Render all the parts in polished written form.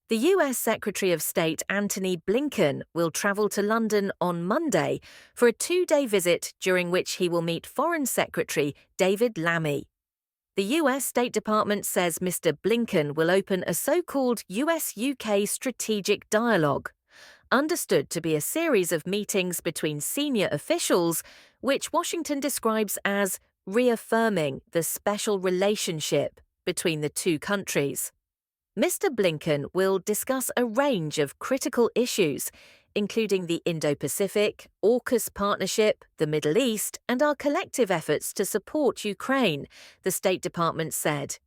The US Secretary of State Antony Blinken will travel to London on Monday for a two-day visit during which he will meet Foreign Secretary David Lammy. The US State Department says Mr. Blinken will open a so-called US-UK strategic dialogue, understood to be a series of meetings between senior officials, which Washington describes as reaffirming the special relationship between the two countries. Mr. Blinken will discuss a range of critical issues, including the Indo-Pacific, AUKUS partnership, the Middle East, and our collective efforts to support Ukraine, the State Department said.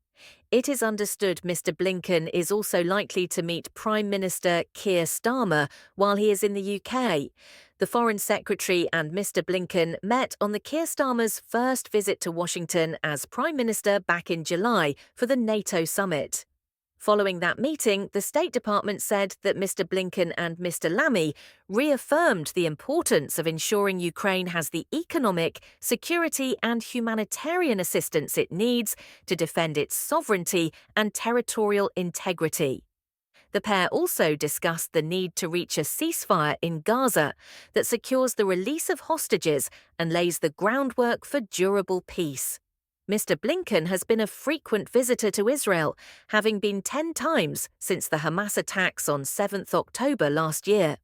It is understood Mr. Blinken is also likely to meet Prime Minister Keir Starmer while he is in the UK. The Foreign Secretary and Mr. Blinken met on the Keir Starmer's first visit to Washington as Prime Minister back in July for the NATO summit. Following that meeting, the State Department said that Mr. Blinken and Mr. Lammy reaffirmed the importance of ensuring Ukraine has the economic, security and humanitarian assistance it needs to defend its sovereignty and territorial integrity. The pair also discussed the need to reach a ceasefire in Gaza that secures the release of hostages and lays the groundwork for durable peace. Mr. Blinken has been a frequent visitor to Israel, having been 10 times since the Hamas attacks on 7th October last year.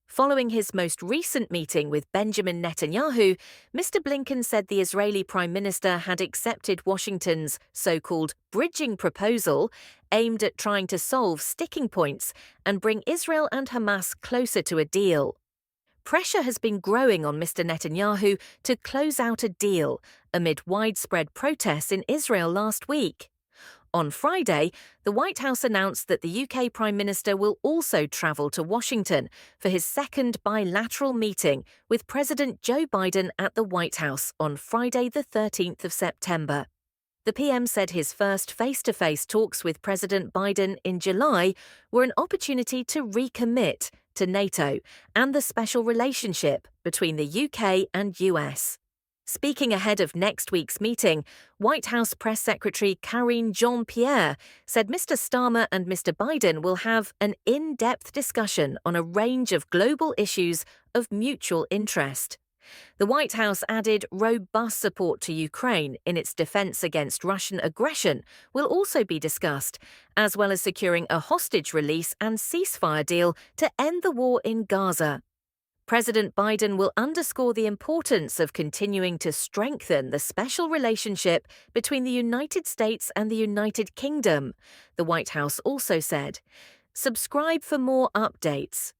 Following his most recent meeting with Benjamin Netanyahu, Mr. Blinken said the Israeli Prime Minister had accepted Washington's so-called bridging proposal aimed at trying to solve sticking points and bring Israel and Hamas closer to a deal. Pressure has been growing on Mr. Netanyahu to close out a deal amid widespread protests in Israel last week. On Friday, the White House announced that the UK Prime Minister will also travel to Washington for his second bilateral meeting with President Joe Biden at the White House on Friday, the 13th of September. The PM said his first face-to-face talks with President Biden in July were an opportunity to recommit to NATO and the special relationship between the UK and US. Speaking ahead of next week's meeting, White House Press Secretary Karine Jean-Pierre said Mr. Starmer and Mr. Biden will have an in-depth discussion on a range of global issues of mutual interest. The White House added robust support to Ukraine in its defense against Russian aggression will also be discussed, as well as securing a hostage release and ceasefire deal to end the war in Gaza. President Biden will underscore the importance of continuing to strengthen the special relationship between the United States and the United Kingdom, the White House also said. Subscribe for more updates.